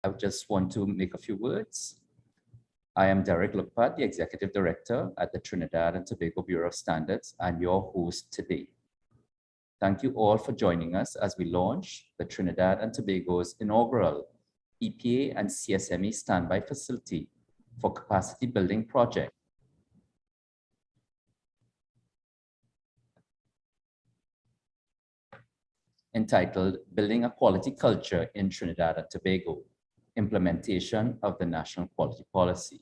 I just want to make a few words. I am Derek Lukpat, the Executive Director at the Trinidad and Tobago Bureau of Standards, and your host today. Thank you all for joining us as we launch the Trinidad and Tobago's inaugural EPA and CSME standby facility for capacity building project. Entitled Building a Quality Culture in Trinidad and Tobago, Implementation of the National Quality Policy.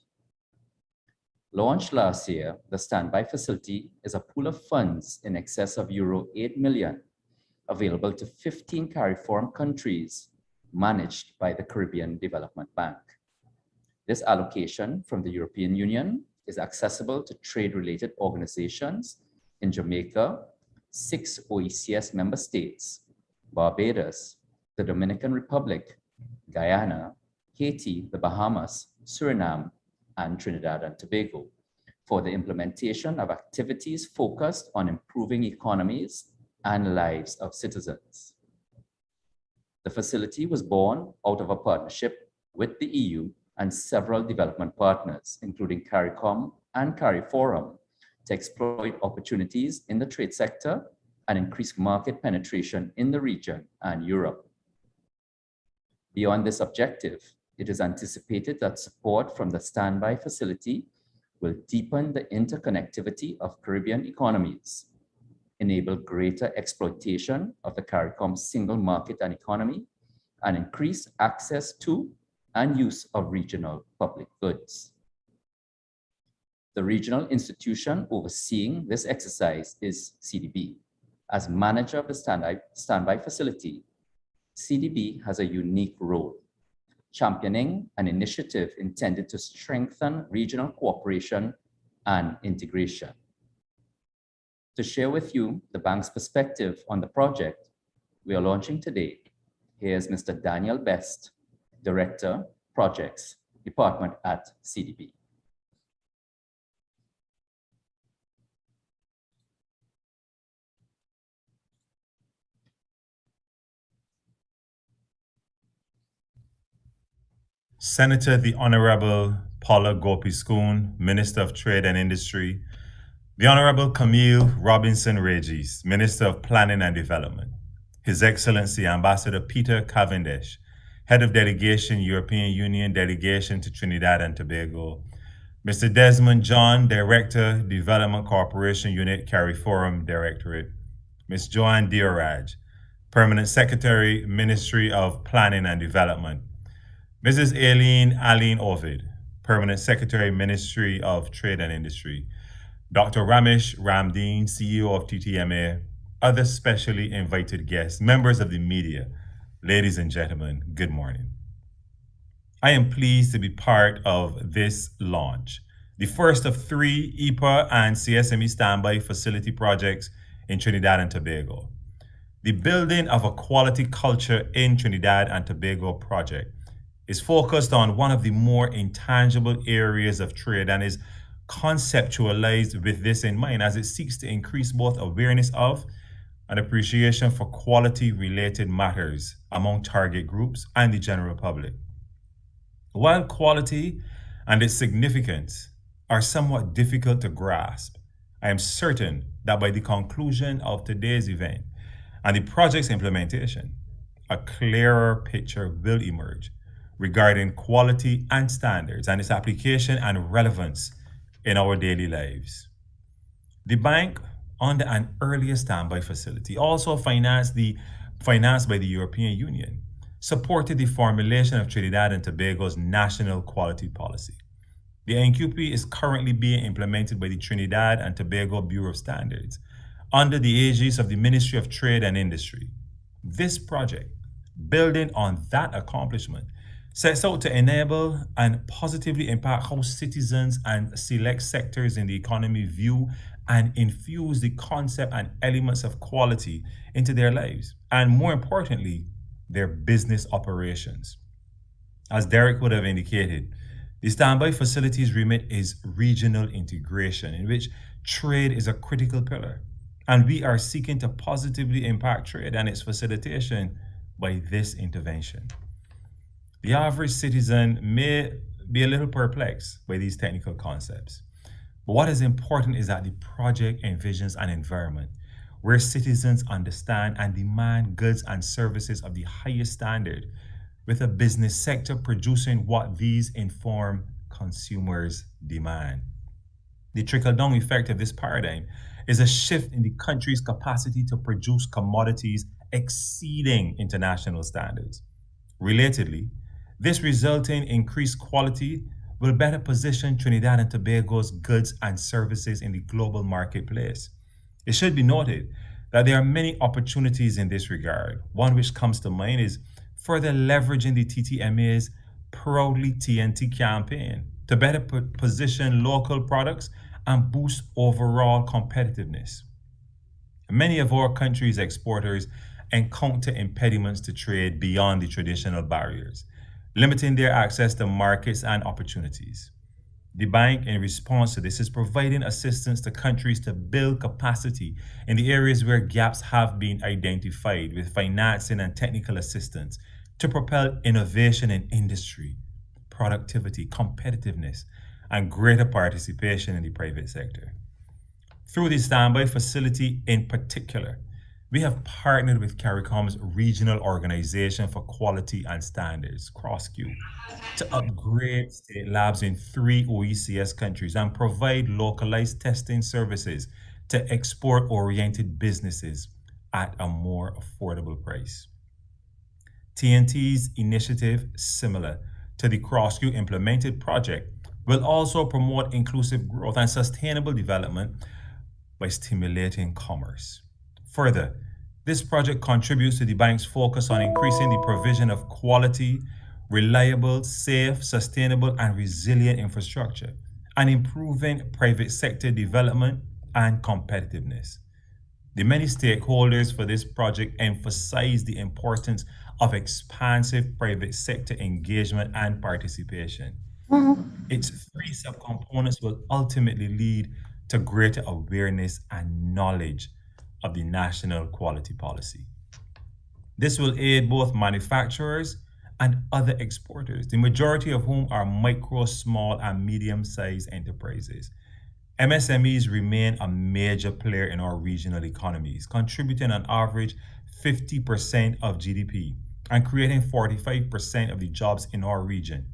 Launched last year, the standby facility is a pool of funds in excess of Euro 8 million, available to 15 CARIFORUM countries, managed by the Caribbean Development Bank. This allocation from the European Union is accessible to trade-related organizations in Jamaica, 6 OECS member states, Barbados, the Dominican Republic, Guyana, Haiti, the Bahamas, Suriname, and Trinidad and Tobago for the implementation of activities focused on improving economies and lives of citizens. The facility was born out of a partnership with the EU and several development partners, including CARICOM and CARIFORUM, to exploit opportunities in the trade sector and increase market penetration in the region and Europe. Beyond this objective, it is anticipated that support from the standby facility will deepen the interconnectivity of Caribbean economies, enable greater exploitation of the CARICOM single market and economy, and increase access to and use of regional public goods. The regional institution overseeing this exercise is CDB. As manager of the standby facility, CDB has a unique role, championing an initiative intended to strengthen regional cooperation and integration. To share with you the bank's perspective on the project we are launching today, here's Mr. Daniel Best, Director, Projects, Department at CDB. Senator the Honorable Paula Gopi-Schoon, Minister of Trade and Industry, the Honorable Camille Robinson-Regis, Minister of Planning and Development, His Excellency Ambassador Peter Cavendish, Head of Delegation, European Union Delegation to Trinidad and Tobago, Mr. Desmond John, Director, Development Corporation Unit, CARIFORUM Directorate, Ms. Joanne Dioraj, Permanent Secretary, Ministry of Planning and Development, Mrs. Aline Ovid, Permanent Secretary, Ministry of Trade and Industry, Dr. Ramesh Ramdeen, CEO of TTMA, other specially invited guests, members of the media, ladies and gentlemen, good morning. I am pleased to be part of this launch, the first of 3 EPA and CSME standby facility projects in Trinidad and Tobago. The Building of a Quality Culture in Trinidad and Tobago project is focused on one of the more intangible areas of trade and is conceptualized with this in mind as it seeks to increase both awareness of and appreciation for quality-related matters among target groups and the general public. While quality and its significance are somewhat difficult to grasp, I am certain that by the conclusion of today's event and the project's implementation, a clearer picture will emerge regarding quality and standards and its application and relevance in our daily lives. The bank, under an earlier standby facility, also financed by the European Union, supported the formulation of Trinidad and Tobago's national quality policy. The NQP is currently being implemented by the Trinidad and Tobago Bureau of Standards under the aegis of the Ministry of Trade and Industry. This project, building on that accomplishment, sets out to enable and positively impact how citizens and select sectors in the economy view and infuse the concept and elements of quality into their lives, and more importantly, their business operations. As Derek would have indicated, the standby facilities remit is regional integration, in which trade is a critical pillar, and we are seeking to positively impact trade and its facilitation by this intervention. The average citizen may be a little perplexed by these technical concepts. But what is important is that the project envisions an environment where citizens understand and demand goods and services of the highest standard, with a business sector producing what these inform consumers demand. The trickle down effect of this paradigm is a shift in the country's capacity to produce commodities exceeding international standards. Relatedly, this resulting increased quality will better position Trinidad and Tobago's goods and services in the global marketplace. It should be noted that there are many opportunities in this regard. One which comes to mind is further leveraging the TTMA's Proudly TNT campaign to better position local products and boost overall competitiveness. Many of our country's exporters encounter impediments to trade beyond the traditional barriers, limiting their access to markets and opportunities. The bank, in response to this, is providing assistance to countries to build capacity in the areas where gaps have been identified, with financing and technical assistance to propel innovation in industry, productivity, competitiveness, and greater participation in the private sector. Through the standby facility in particular, we have partnered with CARICOM's Regional Organization for Quality and Standards, CROSSQ, to upgrade state labs in 3 OECS countries and provide localized testing services to export-oriented businesses at a more affordable price. TNT's initiative, similar to the CROSSQ implemented project, will also promote inclusive growth and sustainable development by stimulating commerce. Further, this project contributes to the bank's focus on increasing the provision of quality, reliable, safe, sustainable, and resilient infrastructure, and improving private sector development and competitiveness. The many stakeholders for this project emphasize the importance of expansive private sector engagement and participation. Its 3 subcomponents will ultimately lead to greater awareness and knowledge of the national quality policy. This will aid both manufacturers and other exporters, the majority of whom are micro, small, and medium-sized enterprises. MSMEs remain a major player in our regional economies, contributing an average 50% of GDP and creating 45% of the jobs in our region.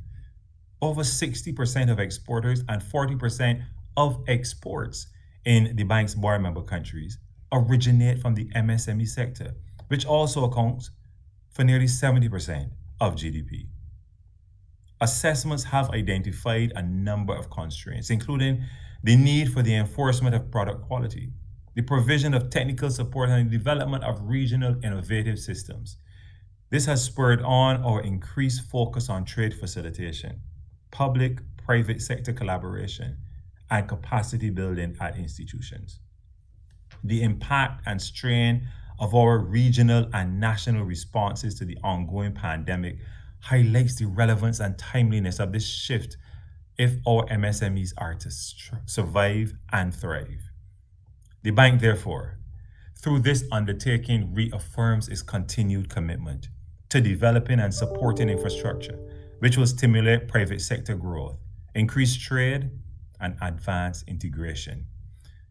Over 60% of exporters and 40% of exports in the bank's board member countries originate from the MSME sector, which also accounts for nearly 70% of GDP. Assessments have identified a number of constraints, including the need for the enforcement of product quality, the provision of technical support, and the development of regional innovative systems. This has spurred on our increased focus on trade facilitation, public-private sector collaboration, and capacity building at institutions. The impact and strain of our regional and national responses to the ongoing pandemic highlights the relevance and timeliness of this shift if our MSMEs are to survive and thrive. The bank, therefore, through this undertaking, reaffirms its continued commitment to developing and supporting infrastructure, which will stimulate private sector growth, increase trade, and advance integration.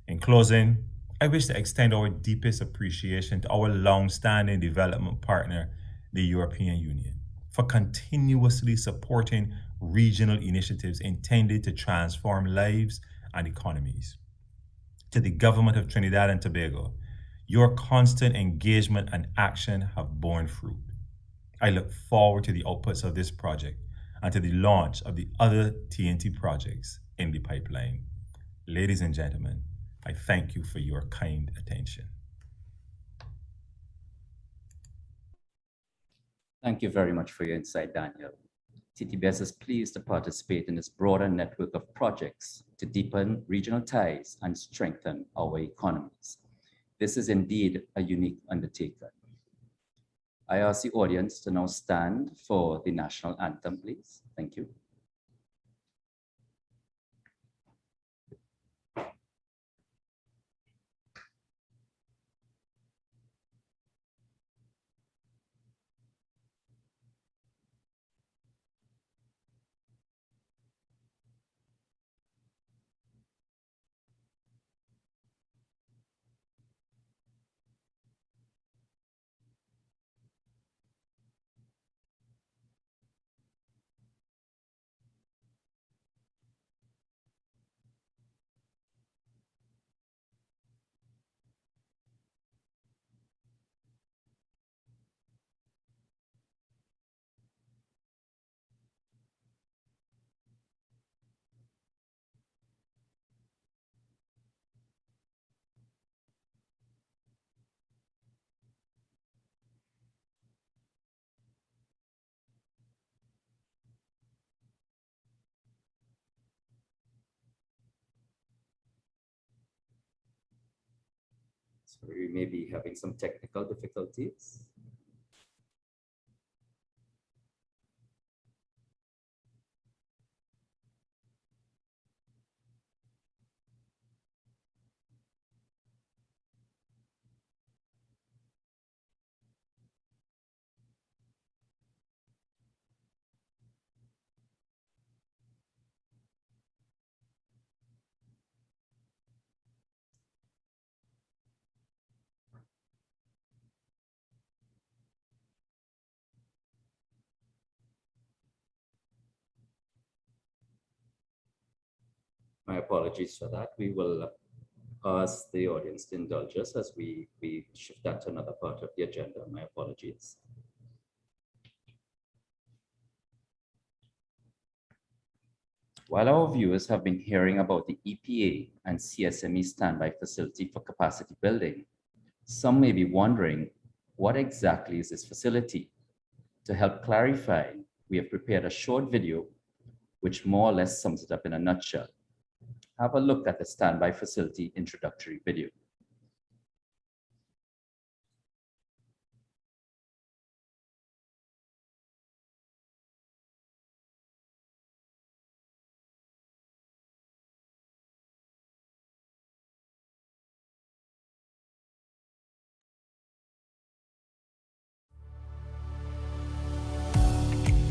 In closing, I wish to extend our deepest appreciation to our long-standing development partner, the European Union, for continuously supporting regional initiatives intended to transform lives and economies. To the government of Trinidad and Tobago, your constant engagement and action have borne fruit. I look forward to the outputs of this project and to the launch of the other TNT projects in the pipeline. Ladies and gentlemen, I thank you for your kind attention. Thank you very much for your insight, Daniel. TTBS is pleased to participate in this broader network of projects to deepen regional ties and strengthen our economies. This is indeed a unique undertaking. I ask the audience to now stand for the national anthem, please. Thank you. We may be having some technical difficulties. My apologies for that. We will ask the audience to indulge us as we shift that to another part of the agenda. My apologies. While our viewers have been hearing about the EPA and CSME standby facility for capacity building, some may be wondering, what exactly is this facility? To help clarify, we have prepared a short video which more or less sums it up in a nutshell. Have a look at the standby facility introductory video.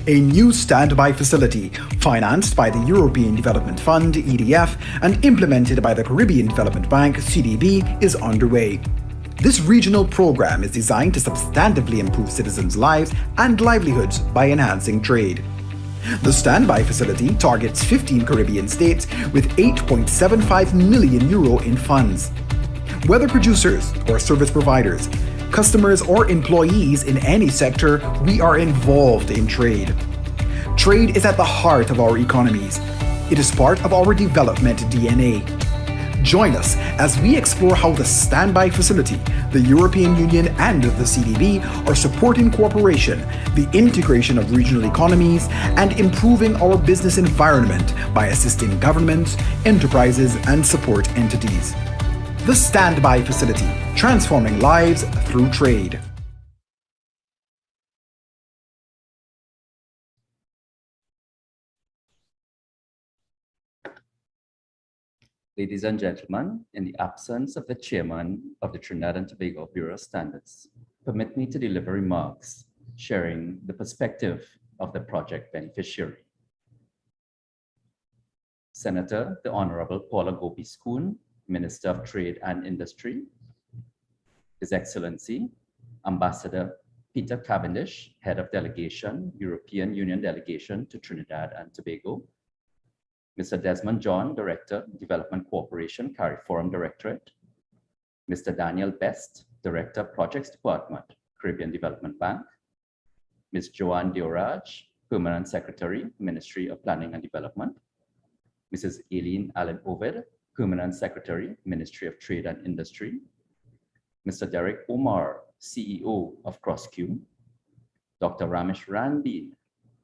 A new standby facility, financed by the European Development Fund (EDF) and implemented by the Caribbean Development Bank (CDB, is underway. This regional program is designed to substantively improve citizens' lives and livelihoods by enhancing trade. The standby facility targets 15 Caribbean states with €8.75 million in funds. Whether producers or service providers, customers or employees in any sector, we are involved in trade. Trade is at the heart of our economies. It is part of our development DNA. Join us as we explore how the standby facility, the European Union and the CDB are supporting cooperation, the integration of regional economies, and improving our business environment by assisting governments, enterprises, and support entities. The Standby Facility, transforming lives through trade. Ladies and gentlemen, in the absence of the chairman of the Trinidad and Tobago Bureau of Standards, permit me to deliver remarks sharing the perspective of the project beneficiary. Senator, the Honorable Paula Gopi-Schoon, Minister of Trade and Industry, His Excellency, Ambassador Peter Cavendish, Head of Delegation, European Union Delegation to Trinidad and Tobago, Mr. Desmond John, Director, Development Cooperation, CARIFORUM Directorate, Mr. Daniel Best, Director, Projects Department, Caribbean Development Bank, Ms. Joanne Dioraj, Permanent Secretary, Ministry of Planning and Development, Mrs. Aileen Allen Ovid, Permanent Secretary, Ministry of Trade and Industry, Mr. Derek Omar, CEO of CrossQ, Dr. Ramesh Ranbir,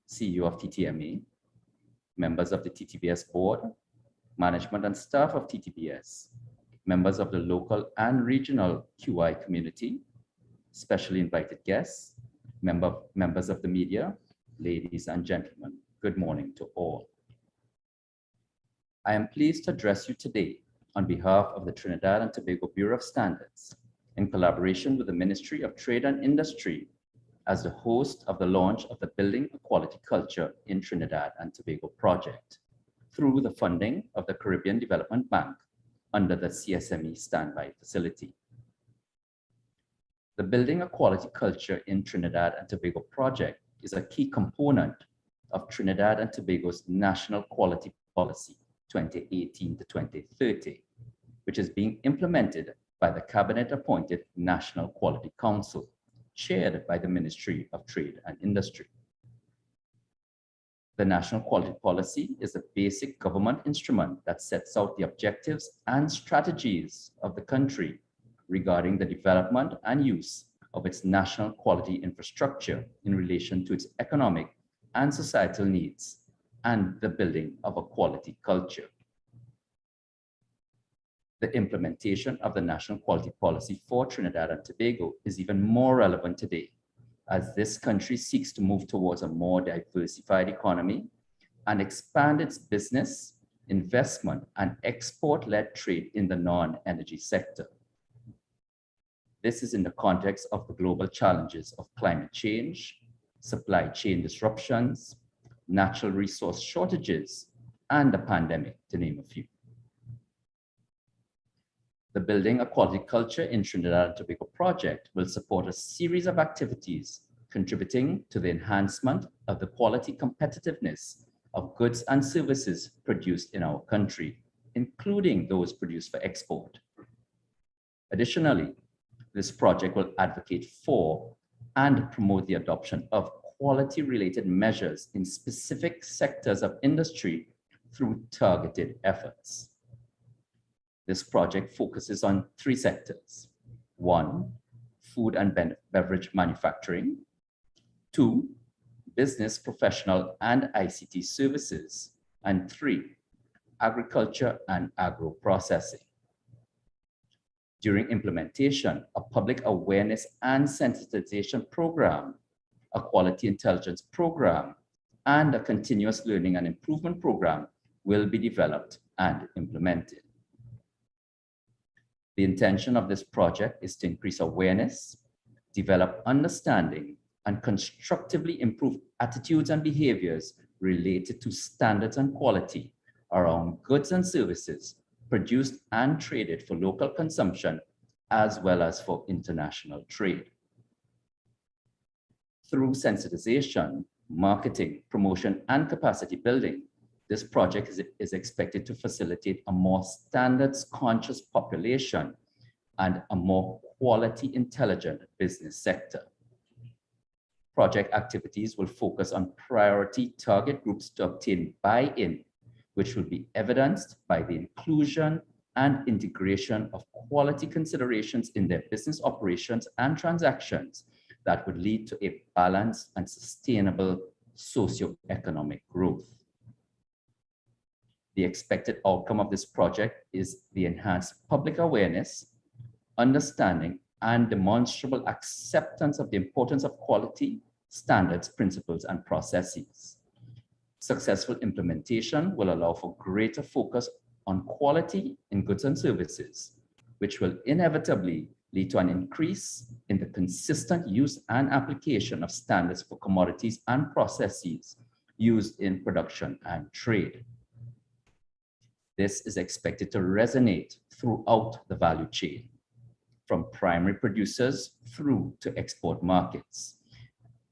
CEO of TTMA, members of the TTBS board, management and staff of TTBS, members of the local and regional QI community, specially invited guests, members of the media, ladies and gentlemen, good morning to all. I am pleased to address you today on behalf of the Trinidad and Tobago Bureau of Standards in collaboration with the Ministry of Trade and Industry as the host of the launch of the Building a Quality Culture in Trinidad and Tobago project through the funding of the Caribbean Development Bank under the CSME Standby Facility. The Building a Quality Culture in Trinidad and Tobago project is a key component of Trinidad and Tobago's National Quality Policy 2018 to 2030, which is being implemented by the cabinet-appointed National Quality Council, chaired by the Ministry of Trade and Industry. The National Quality Policy is a basic government instrument that sets out the objectives and strategies of the country regarding the development and use of its national quality infrastructure in relation to its economic and societal needs, and the building of a quality culture. The implementation of the national quality policy for Trinidad and Tobago is even more relevant today, as this country seeks to move towards a more diversified economy and expand its business, investment, and export-led trade in the non-energy sector. This is in the context of the global challenges of climate change, supply chain disruptions, natural resource shortages, and the pandemic, to name a few. The Building a Quality Culture in Trinidad and Tobago project will support a series of activities contributing to the enhancement of the quality competitiveness of goods and services produced in our country, including those produced for export. Additionally, this project will advocate for and promote the adoption of quality-related measures in specific sectors of industry through targeted efforts. This project focuses on 3 sectors. 1, food and beverage manufacturing. 2, business, professional, and ICT services. And 3, agriculture and agro-processing. During implementation, a public awareness and sensitization program, a quality intelligence program, and a continuous learning and improvement program will be developed and implemented. The intention of this project is to increase awareness, develop understanding, and constructively improve attitudes and behaviors related to standards and quality around goods and services produced and traded for local consumption as well as for international trade. Through sensitization, marketing, promotion, and capacity building, this project is expected to facilitate a more standards-conscious population and a more quality-intelligent business sector. Project activities will focus on priority target groups to obtain buy-in, which will be evidenced by the inclusion and integration of quality considerations in their business operations and transactions that would lead to a balanced and sustainable socioeconomic growth. The expected outcome of this project is the enhanced public awareness, understanding, and demonstrable acceptance of the importance of quality, standards, principles, and processes. Successful implementation will allow for greater focus on quality in goods and services, which will inevitably lead to an increase in the consistent use and application of standards for commodities and processes used in production and trade. This is expected to resonate throughout the value chain, from primary producers through to export markets,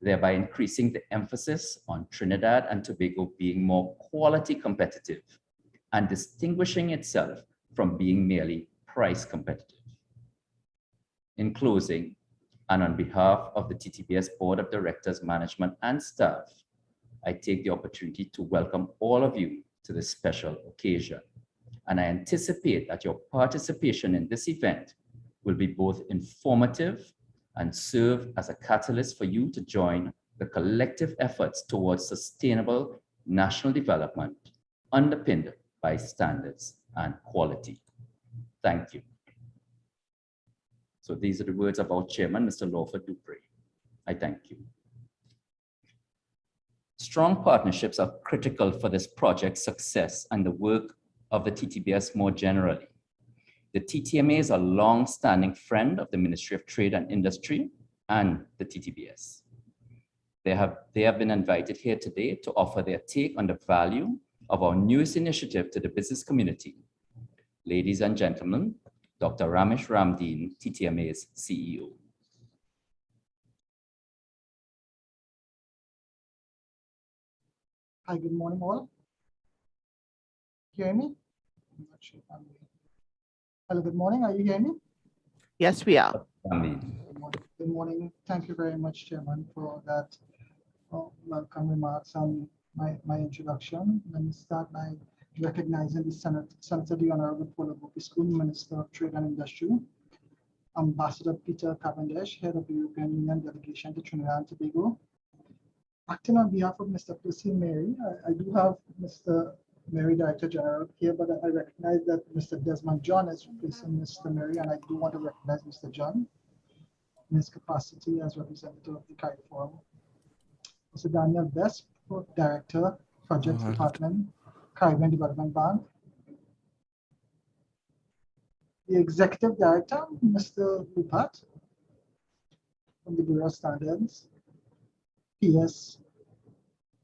thereby increasing the emphasis on Trinidad and Tobago being more quality competitive and distinguishing itself from being merely price competitive. In closing, and on behalf of the TTBS Board of Directors, management, and staff, I take the opportunity to welcome all of you to this special occasion. And I anticipate that your participation in this event will be both informative and serve as a catalyst for you to join the collective efforts towards sustainable national development underpinned by standards and quality. Thank you. So these are the words of our chairman, Mr. Lawford Dupree. I thank you. Strong partnerships are critical for this project's success and the work of the TTBS more generally. The TTMA is a long-standing friend of the Ministry of Trade and Industry and the TTBS. They have been invited here today to offer their take on the value of our newest initiative to the business community. Ladies and gentlemen, Dr. Ramesh Ramdeen, TTMA's CEO. Hi, good morning all. Hear me? I'm not sure if I'm here. Hello, good morning. Are you hearing me? Yes, we are. Good morning. Thank you very much, Chairman, for that welcome remarks on my introduction. Let me start by recognizing the Senator, the Honorable Paula Gopiskun, Minister of Trade and Industry, Ambassador Peter Cavendish, Head of the European Union Delegation to Trinidad and Tobago. Acting on behalf of Mr. Percy Mary, I do have Mr. Mary Director General here, but I recognize that Mr. Desmond John is replacing Mr. Mary, and I do want to recognize Mr. John in his capacity as representative of the CARI Forum. Mr. Daniel Best, Director, Projects Department, Caribbean Development Bank. The Executive Director, Mr. Rupert, from the Bureau of Standards. P.S.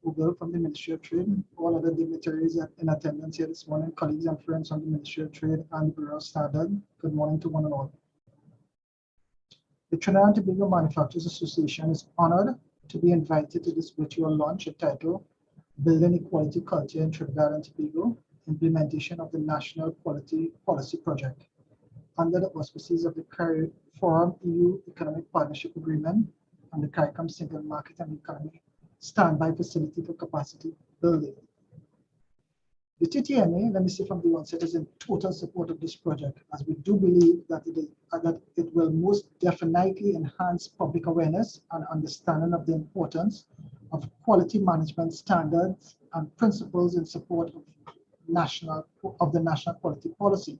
Google from the Ministry of Trade, all other dignitaries in attendance here this morning, colleagues and friends from the Ministry of Trade and the Bureau of Standards. Good morning to one and all. The Trinidad and Tobago Manufacturers Association is honored to be invited to this virtual launch entitled Building Equality Culture in Trinidad and Tobago, Implementation of the National Quality Policy Project, under the auspices of the CARI Forum EU Economic Partnership Agreement and the CARICOM Single Market and Economy Standby Facility for Capacity Building. The TTMA, let me say from the onset, is in total support of this project, as we do believe that it will most definitely enhance public awareness and understanding of the importance of quality management standards and principles in support of the national quality policy.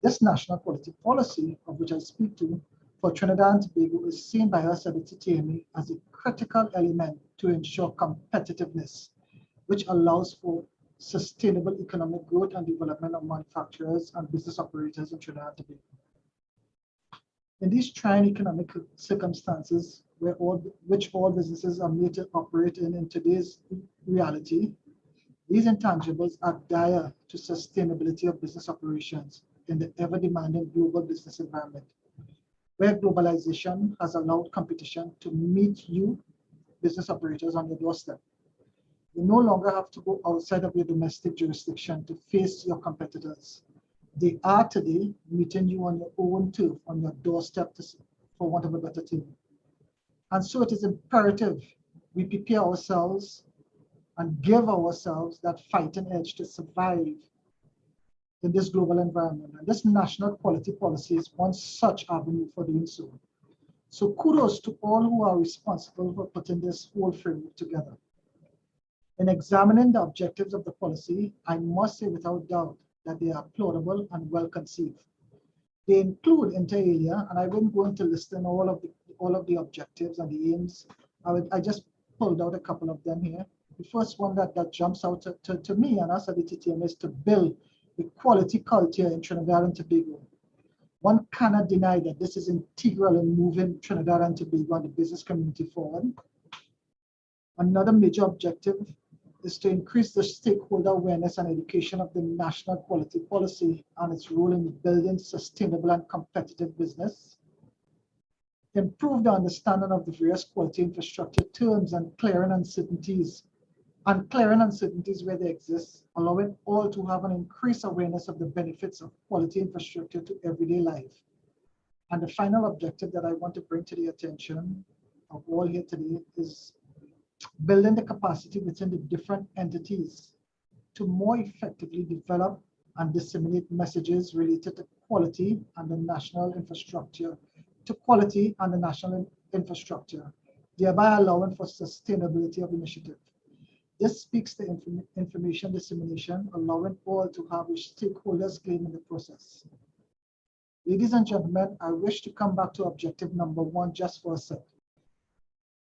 This national quality policy, of which I speak to, for Trinidad and Tobago is seen by us at the TTMA as a critical element to ensure competitiveness, which allows for sustainable economic growth and development of manufacturers and business operators in Trinidad and Tobago. In these trying economic circumstances, which all businesses are made to operate in today's reality, these intangibles are dire to sustainability of business operations in the ever-demanding global business environment, where globalization has allowed competition to meet you, business operators, on your doorstep. You no longer have to go outside of your domestic jurisdiction to face your competitors. They are today meeting you on your own turf, on your doorstep, for want of a better term. And so it is imperative we prepare ourselves and give ourselves that fighting edge to survive in this global environment. And this national quality policy is one such avenue for doing so. So kudos to all who are responsible for putting this whole framework together. In examining the objectives of the policy, I must say without doubt that they are plausible and well conceived. They include inter alia, and I wouldn't go into listing all of the objectives and the aims. I just pulled out a couple of them here. The first one that jumps out to me and us at the TTM is to build a quality culture in Trinidad and Tobago. One cannot deny that this is integral in moving Trinidad and Tobago and the business community forward. Another major objective is to increase the stakeholder awareness and education of the national quality policy and its role in building sustainable and competitive business. Improve the understanding of the various quality infrastructure terms and clearing uncertainties where they exist, allowing all to have an increased awareness of the benefits of quality infrastructure to everyday life. And the final objective that I want to bring to the attention of all here today is building the capacity within the different entities to more effectively develop and disseminate messages related to quality and the national infrastructure, thereby allowing for sustainability of initiative. This speaks to information dissemination, allowing all to have a stakeholder's claim in the process. Ladies and gentlemen, I wish to come back to objective number 1 just for a sec,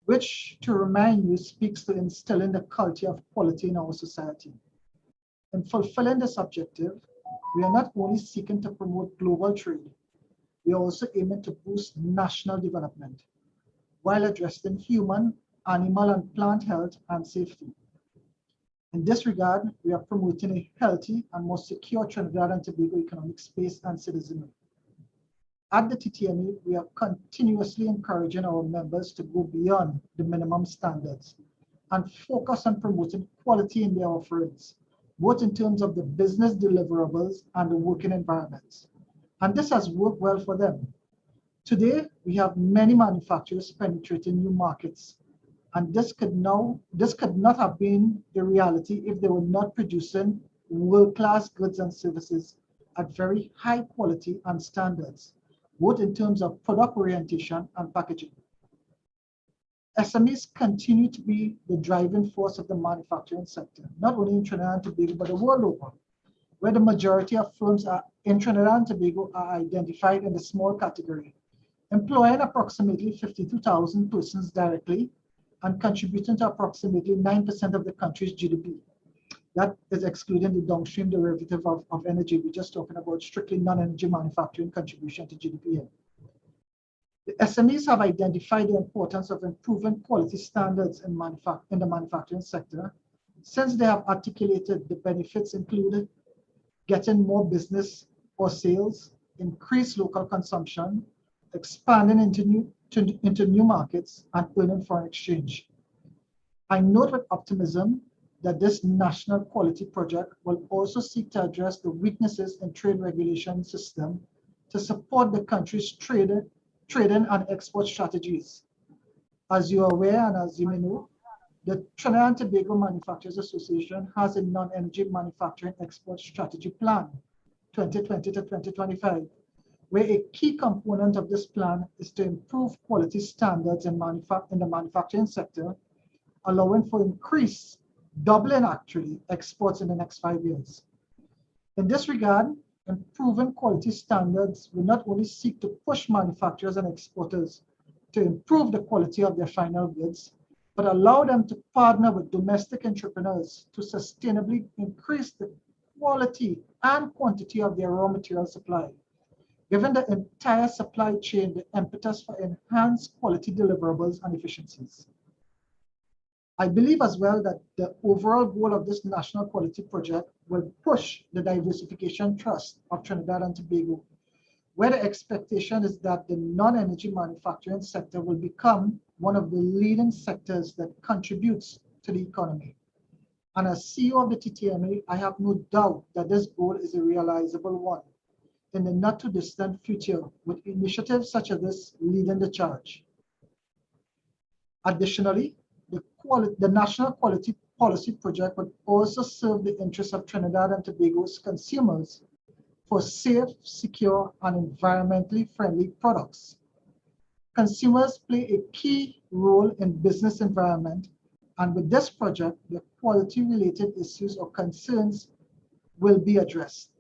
which, to remind you, speaks to instilling the culture of quality in our society. In fulfilling this objective, we are not only seeking to promote global trade, we are also aiming to boost national development while addressing human, animal, and plant health and safety. In this regard, we are promoting a healthy and more secure Trinidad and Tobago economic space and citizenry. At the TTMA, we are continuously encouraging our members to go beyond the minimum standards and focus on promoting quality in their offerings, both in terms of the business deliverables and the working environments. And this has worked well for them. Today, we have many manufacturers penetrating new markets, and this could not have been the reality if they were not producing world-class goods and services at very high quality and standards, both in terms of product orientation and packaging. SMEs continue to be the driving force of the manufacturing sector, not only in Trinidad and Tobago, but the world over, where the majority of firms in Trinidad and Tobago are identified in the small category, employing approximately 52,000 persons directly and contributing to approximately 9% of the country's GDP. That is excluding the downstream derivative of energy. We're just talking about strictly non-energy manufacturing contribution to GDP. The SMEs have identified the importance of improving quality standards in the manufacturing sector, since they have articulated the benefits included getting more business or sales, increased local consumption, expanding into new markets, and earning foreign exchange. I note with optimism that this national quality project will also seek to address the weaknesses in trade regulation system to support the country's trading and export strategies. As you are aware, and as you may know, the Trinidad and Tobago Manufacturers Association has a non-energy manufacturing export strategy plan, 2020 to 2025, where a key component of this plan is to improve quality standards in the manufacturing sector, allowing for increased, doubling actually, exports in the next 5 years. In this regard, improving quality standards will not only seek to push manufacturers and exporters to improve the quality of their final goods, but allow them to partner with domestic entrepreneurs to sustainably increase the quality and quantity of their raw material supply, giving the entire supply chain the impetus for enhanced quality deliverables and efficiencies. I believe as well that the overall goal of this national quality project will push the diversification thrust of Trinidad and Tobago, where the expectation is that the non-energy manufacturing sector will become one of the leading sectors that contributes to the economy. And as CEO of the TTMA, I have no doubt that this goal is a realizable one in the not too distant future, with initiatives such as this leading the charge. Additionally, the National Quality Policy Project would also serve the interests of Trinidad and Tobago's consumers for safe, secure, and environmentally friendly products. Consumers play a key role in business environment, and with this project, the quality-related issues or concerns will be addressed.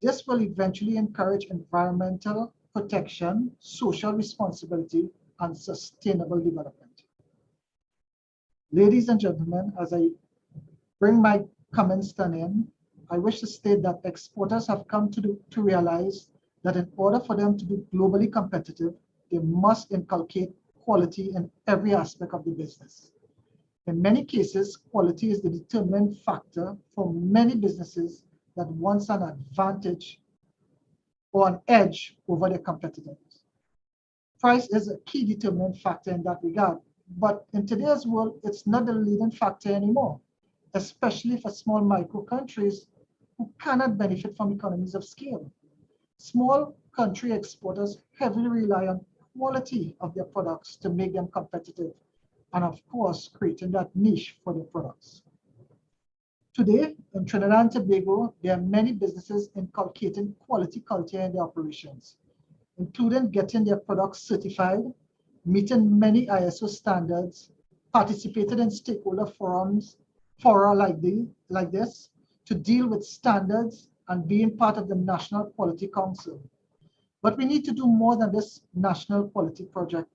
This will eventually encourage environmental protection, social responsibility, and sustainable development. Ladies and gentlemen, as I bring my comments to an end, I wish to state that exporters have come to realize that in order for them to be globally competitive, they must inculcate quality in every aspect of the business. In many cases, quality is the determining factor for many businesses that wants an advantage or an edge over their competitors. Price is a key determinant factor in that regard, but in today's world, it's not the leading factor anymore, especially for small micro countries who cannot benefit from economies of scale. Small country exporters heavily rely on quality of their products to make them competitive, and of course, creating that niche for their products. Today, in Trinidad and Tobago, there are many businesses inculcating quality culture in their operations, including getting their products certified, meeting many ISO standards, participated in stakeholder fora like this to deal with standards and being part of the National Quality Council. But we need to do more than this National Quality Project.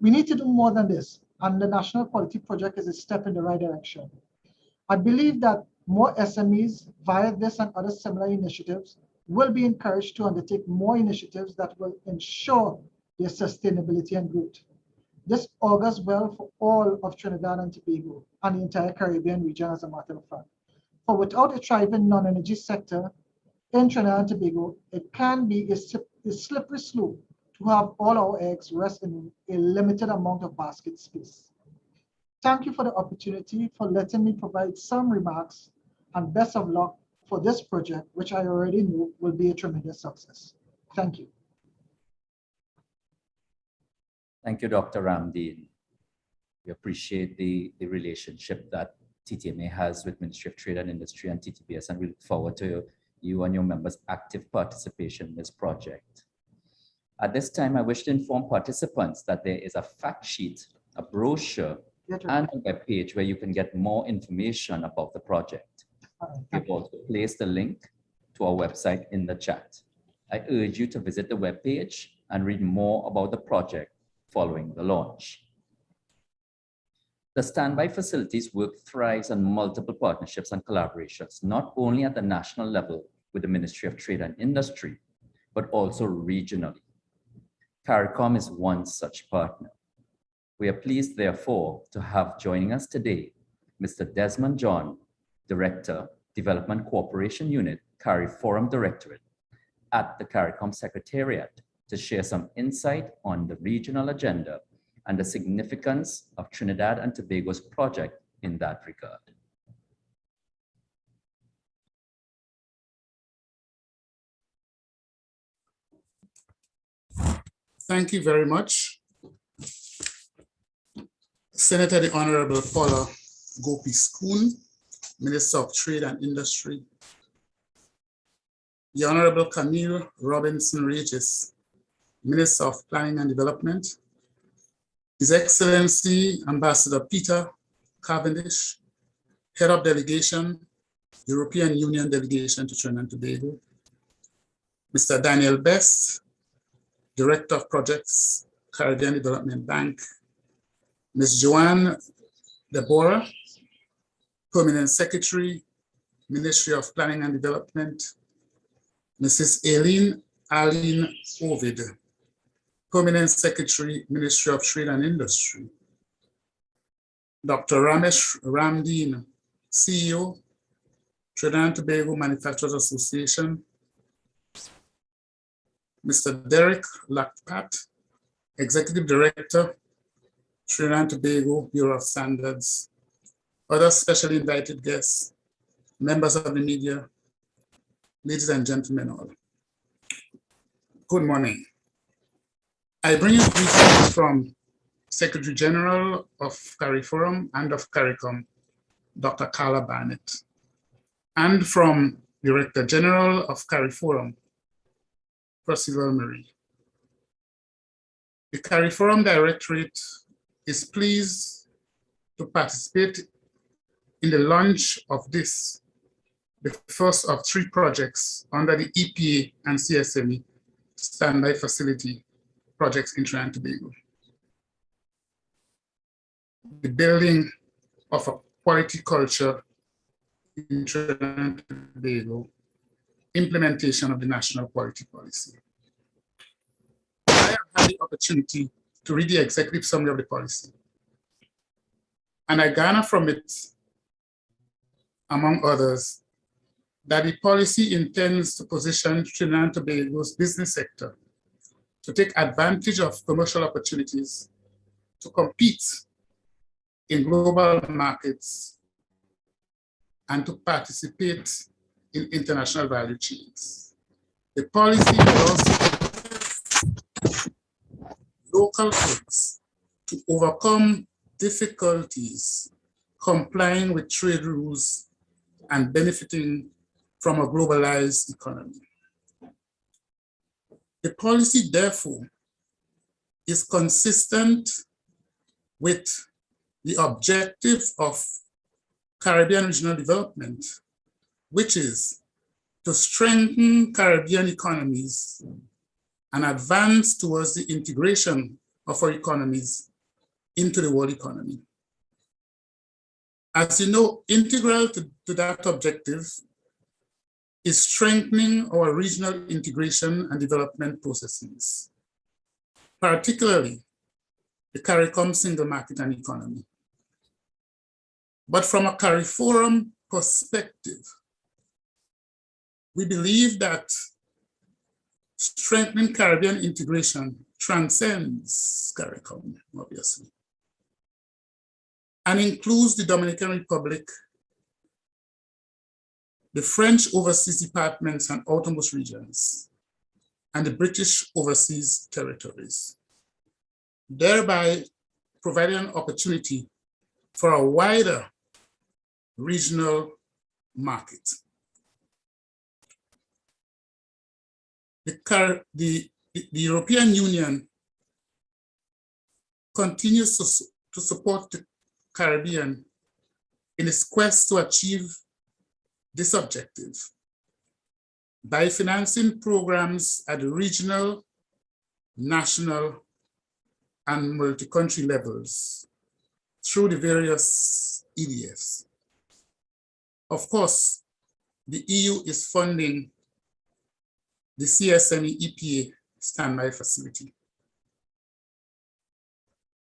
We need to do more than this, and the National Quality Project is a step in the right direction. I believe that more SMEs via this and other similar initiatives will be encouraged to undertake more initiatives that will ensure their sustainability and growth. This augurs well for all of Trinidad and Tobago and the entire Caribbean region, as a matter of fact. For without a thriving non-energy sector in Trinidad and Tobago, it can be a slippery slope to have all our eggs rest in a limited amount of basket space. Thank you for the opportunity for letting me provide some remarks, and best of luck for this project, which I already know will be a tremendous success. Thank you. Thank you, Dr. Ramdeen. We appreciate the relationship that TTMA has with Ministry of Trade and Industry and TTBS, and we look forward to you and your members' active participation in this project. At this time, I wish to inform participants that there is a fact sheet a brochure, Yeah, and a web page where you can get more information about the project. We've also placed a link to our website in the chat. I urge you to visit the web page and read more about the project following the launch. The standby facilities work thrives on multiple partnerships and collaborations, not only at the national level with the Ministry of Trade and Industry, but also regionally. CARICOM is one such partner. We are pleased, therefore, to have joining us today, Mr. Desmond John, Director, Development Cooperation Unit, CARIForum Directorate, at the CARICOM Secretariat to share some insight on the regional agenda and the significance of Trinidad and Tobago's project in that regard. Thank you very much. Senator the Honorable Paula Gopi School, Minister of Trade and Industry. The Honorable Camille Robinson Regis, Minister of Planning and Development. His Excellency Ambassador Peter Cavendish, Head of Delegation, European Union Delegation to Trinidad and Tobago. Mr. Daniel Best, Director of Projects, Caribbean Development Bank. Ms. Joanne Deborah, Permanent Secretary, Ministry of Planning and Development. Mrs. Arlene Ovid, Permanent Secretary, Ministry of Trade and Industry. Dr. Ramesh Ramdeen, CEO, Trinidad and Tobago Manufacturers Association. Mr. Derek Lakpat, Executive Director, Trinidad and Tobago Bureau of Standards. Other specially invited guests, members of the media, ladies and gentlemen all. Good morning. I bring you greetings from Secretary General of CARIForum and of CARICOM, Dr. Carla Barnett, and from Director General of CARIForum, Percival Marie. The CARIForum Directorate is pleased to participate in the launch of this, the first of 3 projects under the EPA and CSME standby facility projects in Trinidad and Tobago. The building of a quality culture in Trinidad and Tobago, implementation of the national quality policy. I have had the opportunity to read the executive summary of the policy, and I garner from it, among others, that the policy intends to position Trinidad and Tobago's business sector to take advantage of commercial opportunities to compete in global markets and to participate in international value chains. The policy will also local firms to overcome difficulties complying with trade rules and benefiting from a globalized economy. The policy, therefore, is consistent with the objective of Caribbean regional development, which is to strengthen Caribbean economies and advance towards the integration of our economies into the world economy. As you know, integral to that objective is strengthening our regional integration and development processes, particularly the CARICOM single market and economy. But from a CARIForum perspective, we believe that strengthening Caribbean integration transcends CARICOM, obviously, and includes the Dominican Republic, the French overseas departments and outermost regions, and the British overseas territories, thereby providing an opportunity for a wider regional market. The European Union continues to support the Caribbean in its quest to achieve this objective by financing programs at the regional, national, and multi-country levels through the various EDFs. Of course, the EU is funding the CSME EPA standby facility.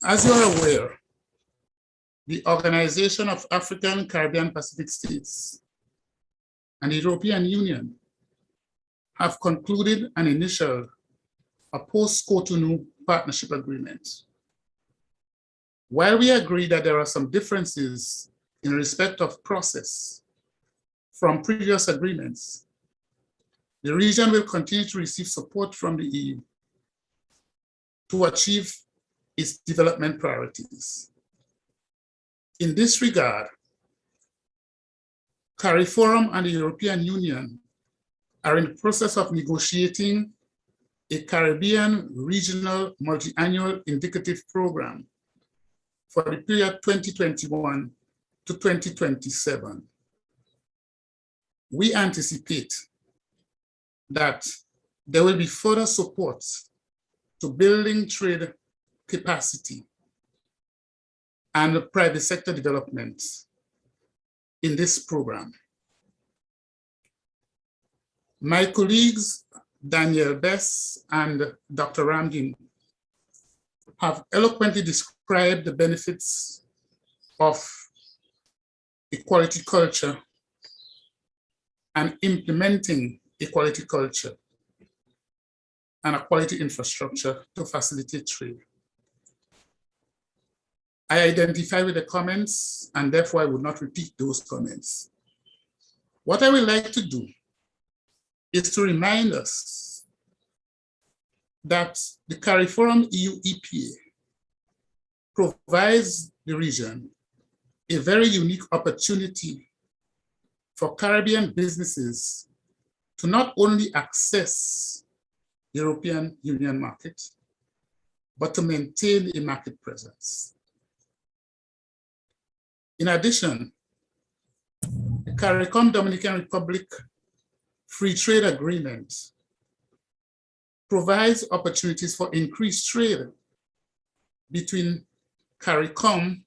As you are aware, the Organization of African, Caribbean, Pacific States and the European Union have concluded an initial, a post-Cotonou partnership agreement. While we agree that there are some differences in respect of process from previous agreements, the region will continue to receive support from the EU to achieve its development priorities. In this regard, CARIFORUM and the European Union are in the process of negotiating a Caribbean regional multi-annual indicative program for the period 2021 to 2027. We anticipate that there will be further support to building trade capacity and private sector development in this program. My colleagues, Daniel Bess and Dr. Ramdin, have eloquently described the benefits of equality culture and implementing equality culture and a quality infrastructure to facilitate trade. I identify with the comments and therefore I would not repeat those comments. What I would like to do is to remind us that the CARIFORUM EU EPA provides the region a very unique opportunity for Caribbean businesses to not only access the European Union market, but to maintain a market presence. In addition, the CARICOM Dominican Republic Free Trade Agreement provides opportunities for increased trade between CARICOM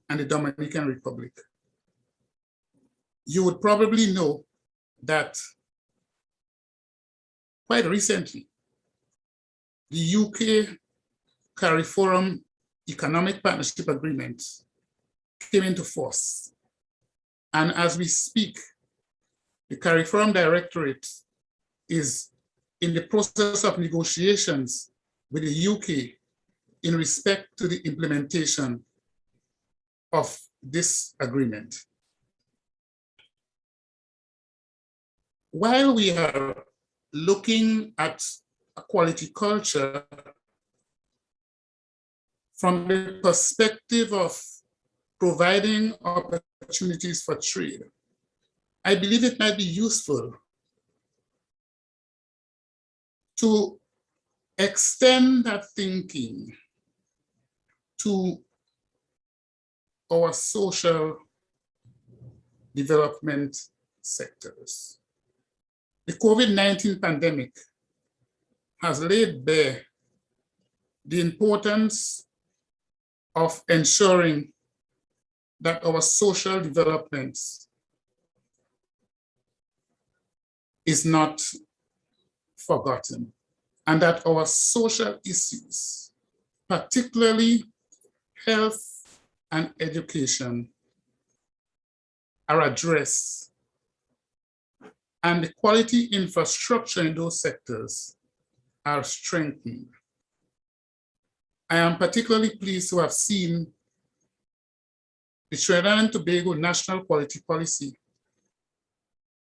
and the Dominican Republic. You would probably know that quite recently, the UK CARIFORUM Economic Partnership Agreement came into force. And as we speak, the CARIFORUM Directorate is in the process of negotiations with the UK in respect to the implementation of this agreement. While we are looking at a quality culture from the perspective of providing opportunities for trade, I believe it might be useful to extend that thinking to our social development sectors. The COVID-19 pandemic has laid bare the importance of ensuring that our social development is not forgotten, and that our social issues, particularly health and education, are addressed, and the quality infrastructure in those sectors are strengthened. I am particularly pleased to have seen the Trinidad and Tobago National Quality Policy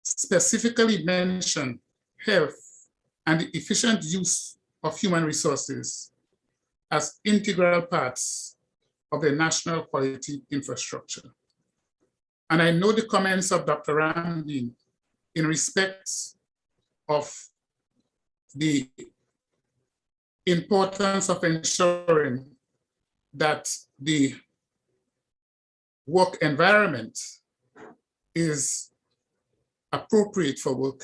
specifically mention health and the efficient use of human resources as integral parts of the national quality infrastructure. And I know the comments of Dr. Ramdin in respect of the importance of ensuring that the work environment is appropriate for work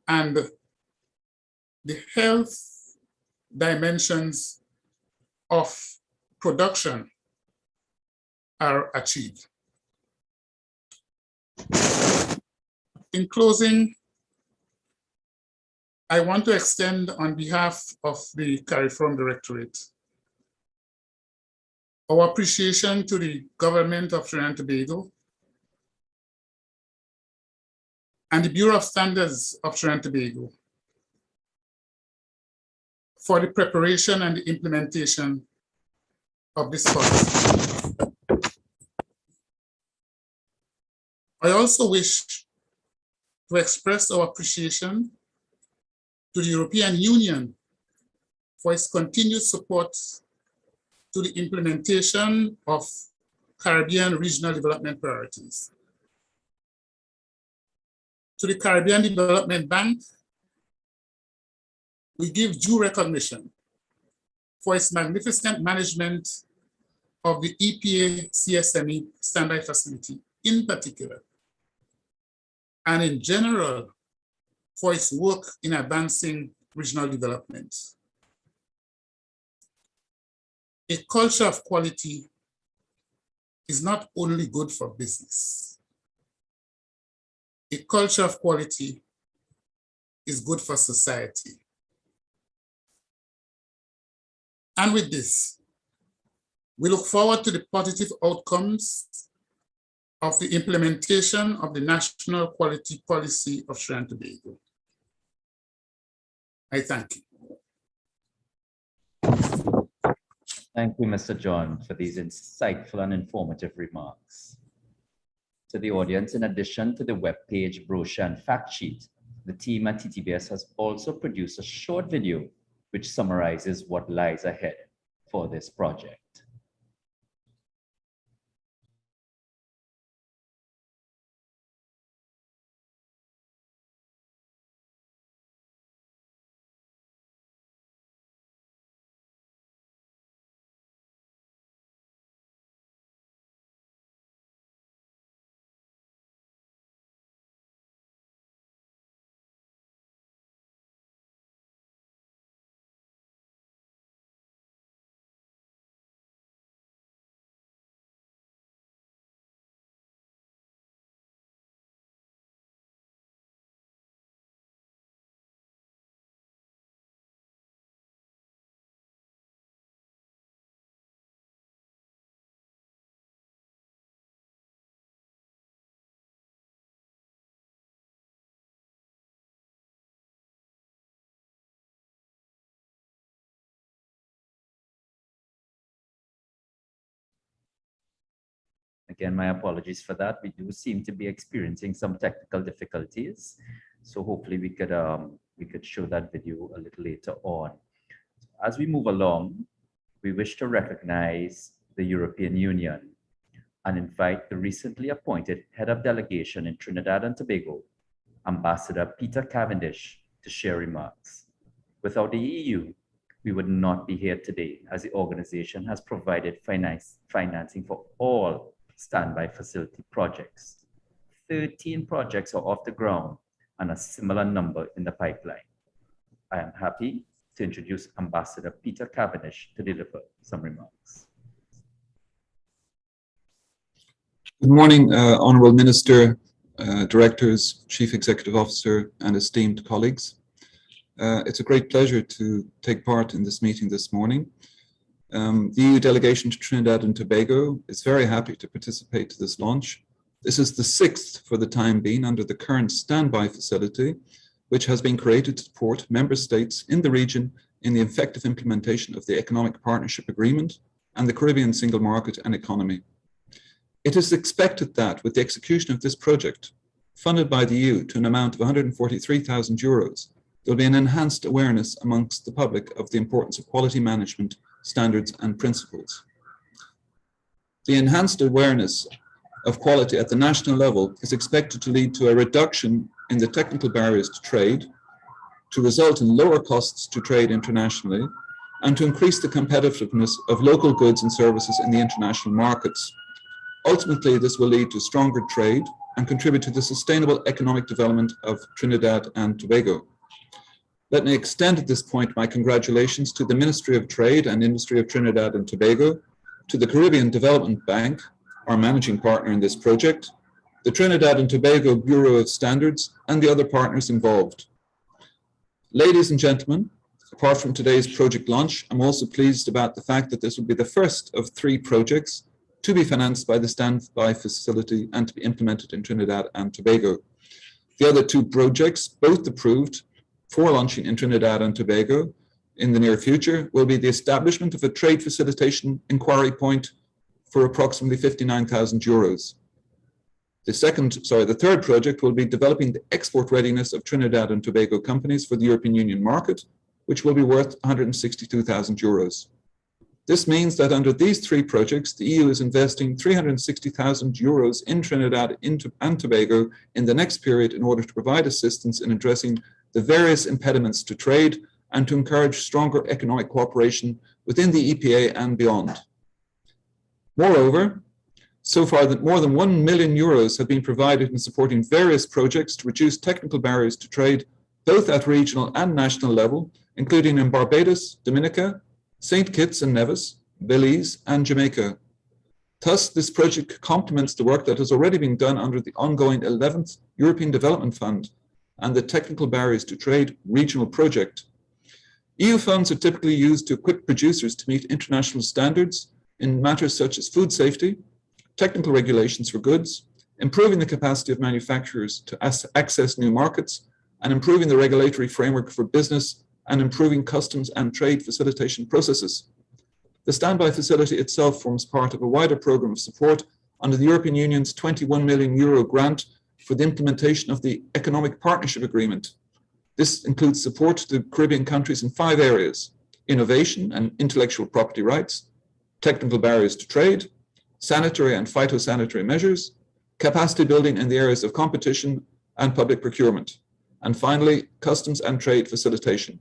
and the health dimensions of production are achieved. In closing, I want to extend on behalf of the CARIFORM Directorate our appreciation to the government of Trinidad and Tobago and the Bureau of Standards of Trinidad and Tobago for the preparation and the implementation of this policy. I also wish to express our appreciation to the European Union for its continued support to the implementation of Caribbean regional development priorities. To the Caribbean Development Bank, we give due recognition for its magnificent management of the EPA CSME standby facility in particular, and in general for its work in advancing regional development. A culture of quality is not only good for business. A culture of quality is good for society. And with this, we look forward to the positive outcomes of the implementation of the National Quality Policy of Trinidad and Tobago. I thank you. Thank you, Mr. John, for these insightful and informative remarks. To the audience, in addition to the webpage, brochure, and fact sheet, the team at TTBS has also produced a short video which summarizes what lies ahead for this project. Again, my apologies for that. We do seem to be experiencing some technical difficulties. So hopefully we could show that video a little later on. As we move along, we wish to recognize the European Union and invite the recently appointed head of delegation in Trinidad and Tobago, Ambassador Peter Cavendish, to share remarks. Without the EU, we would not be here today, as the organization has provided financing for all standby facility projects. 13 projects are off the ground and a similar number in the pipeline. I am happy to introduce Ambassador Peter Cavendish to deliver some remarks. Good morning, Honourable Minister, Directors, Chief Executive Officer, and esteemed colleagues. It's a great pleasure to take part in this meeting this morning. The EU delegation to Trinidad and Tobago is very happy to participate to this launch. This is the 6th for the time being under the current standby facility, which has been created to support member states in the region in the effective implementation of the Economic Partnership Agreement and the Caribbean Single Market and Economy. It is expected that with the execution of this project, funded by the EU to an amount of €143,000, there will be an enhanced awareness amongst the public of the importance of quality management standards and principles. The enhanced awareness of quality at the national level is expected to lead to a reduction in the technical barriers to trade, to result in lower costs to trade internationally, and to increase the competitiveness of local goods and services in the international markets. Ultimately, this will lead to stronger trade and contribute to the sustainable economic development of Trinidad and Tobago. Let me extend at this point my congratulations to the Ministry of Trade and Industry of Trinidad and Tobago, to the Caribbean Development Bank, our managing partner in this project, the Trinidad and Tobago Bureau of Standards, and the other partners involved. Ladies and gentlemen, apart from today's project launch, I'm also pleased about the fact that this will be the first of 3 projects to be financed by the Standby Facility and to be implemented in Trinidad and Tobago. The other 2 projects, both approved for launching in Trinidad and Tobago in the near future, will be the establishment of a trade facilitation inquiry point for approximately €59,000. The third project will be developing the export readiness of Trinidad and Tobago companies for the European Union market, which will be worth €162,000. This means that under these 3 projects, the EU is investing €360,000 in Trinidad and Tobago in the next period in order to provide assistance in addressing the various impediments to trade and to encourage stronger economic cooperation within the EPA and beyond. Moreover, so far more than €1 million have been provided in supporting various projects to reduce technical barriers to trade, both at regional and national level, including in Barbados, Dominica, St. Kitts and Nevis, Belize, and Jamaica. Thus, this project complements the work that has already been done under the ongoing 11th European Development Fund and the Technical Barriers to Trade Regional Project. EU funds are typically used to equip producers to meet international standards in matters such as food safety, technical regulations for goods, improving the capacity of manufacturers to access new markets, and improving the regulatory framework for business and improving customs and trade facilitation processes. The Standby Facility itself forms part of a wider program of support under the European Union's €21 million grant for the implementation of the Economic Partnership Agreement. This includes support to the Caribbean countries in 5 areas: innovation and intellectual property rights, technical barriers to trade, sanitary and phytosanitary measures, capacity building in the areas of competition and public procurement, and finally, customs and trade facilitation.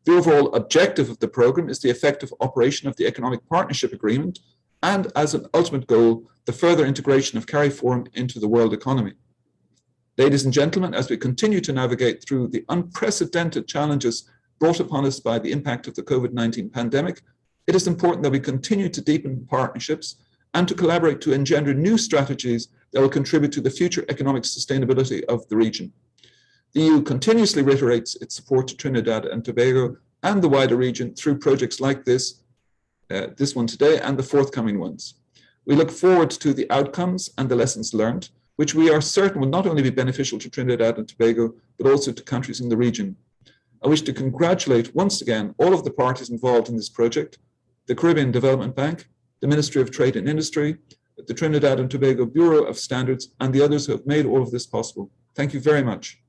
The overall objective of the program is the effective operation of the Economic Partnership Agreement and, as an ultimate goal, the further integration of CARIFORUM into the world economy. Ladies and gentlemen, as we continue to navigate through the unprecedented challenges brought upon us by the impact of the COVID-19 pandemic, it is important that we continue to deepen partnerships and to collaborate to engender new strategies that will contribute to the future economic sustainability of the region. The EU continuously reiterates its support to Trinidad and Tobago and the wider region through projects like this one today and the forthcoming ones. We look forward to the outcomes and the lessons learned, which we are certain will not only be beneficial to Trinidad and Tobago, but also to countries in the region. I wish to congratulate once again all of the parties involved in this project, the Caribbean Development Bank, the Ministry of Trade and Industry, the Trinidad and Tobago Bureau of Standards, and the others who have made all of this possible. Thank you very much.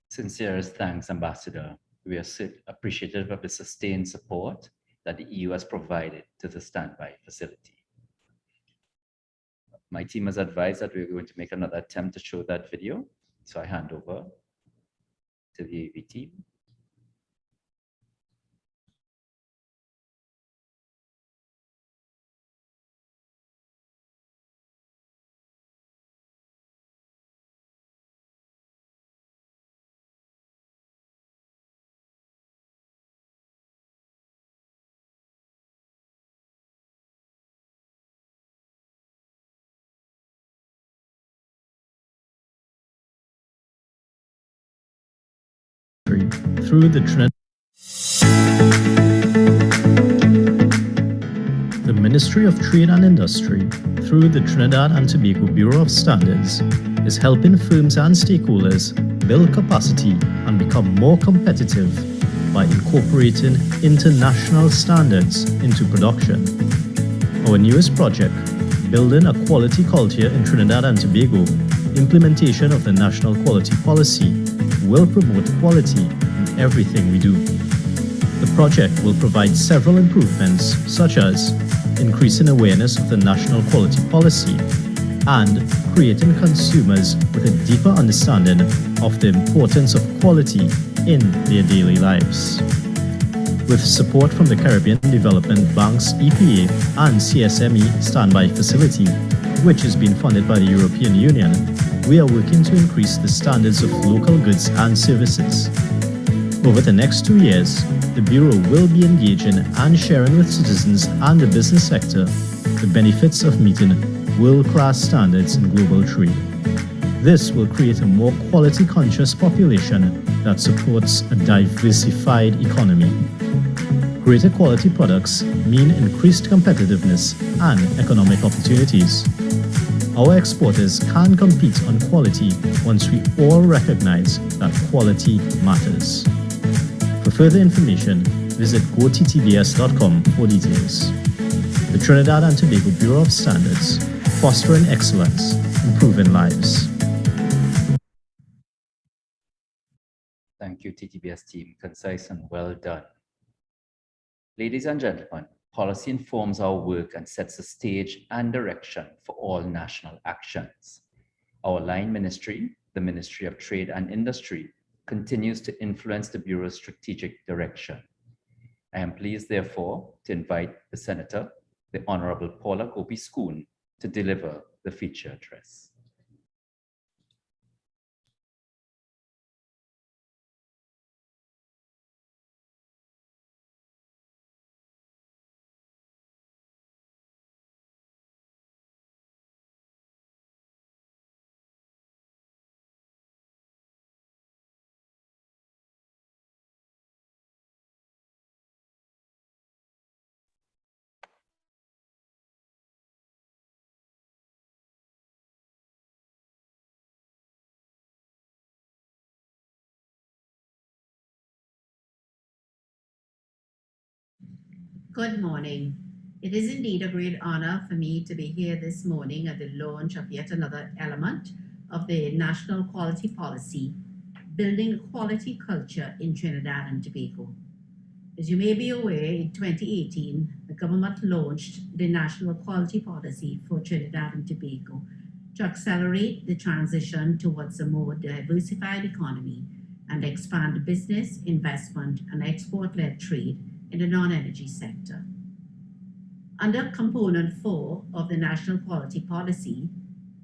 Sincerest thanks, Ambassador. We are appreciative of the sustained support that the EU has provided to the Standby Facility. My team has advised that we're going to make another attempt to show that video, so I hand over to the AV team. Through the Trinidad. The Ministry of Trade and Industry, through the Trinidad and Tobago Bureau of Standards, is helping firms and stakeholders build capacity and become more competitive by incorporating international standards into production. Our newest project, Building a Quality Culture in Trinidad and Tobago, implementation of the National Quality Policy, will promote quality in everything we do. The project will provide several improvements, such as increasing awareness of the National Quality Policy, and creating consumers with a deeper understanding of the importance of quality in their daily lives. With support from the Caribbean Development Bank's EPA and CSME Standby Facility, which is being funded by the European Union, we are working to increase the standards of local goods and services. Over the next 2 years, the Bureau will be engaging and sharing with citizens and the business sector the benefits of meeting world-class standards in global trade. This will create a more quality-conscious population that supports a diversified economy. Greater quality products mean increased competitiveness and economic opportunities. Our exporters can compete on quality once we all recognize that quality matters. For further information, visit gottbs.com for details. The Trinidad and Tobago Bureau of Standards, fostering excellence, improving lives. Thank you, TTBS team. Concise and well done. Ladies and gentlemen, policy informs our work and sets the stage and direction for all national actions. Our line ministry, the Ministry of Trade and Industry, continues to influence the Bureau's strategic direction. I am pleased, therefore, to invite the Senator, the Honorable Paula Gopi-Schoon, to deliver the feature address. Good morning. It is indeed a great honor for me to be here this morning at the launch of yet another element of the National Quality Policy, Building a Quality Culture in Trinidad and Tobago. As you may be aware, in 2018, the government launched the National Quality Policy for Trinidad and Tobago to accelerate the transition towards a more diversified economy and expand business, investment, and export-led trade in the non-energy sector. Under Component 4 of the National Quality Policy,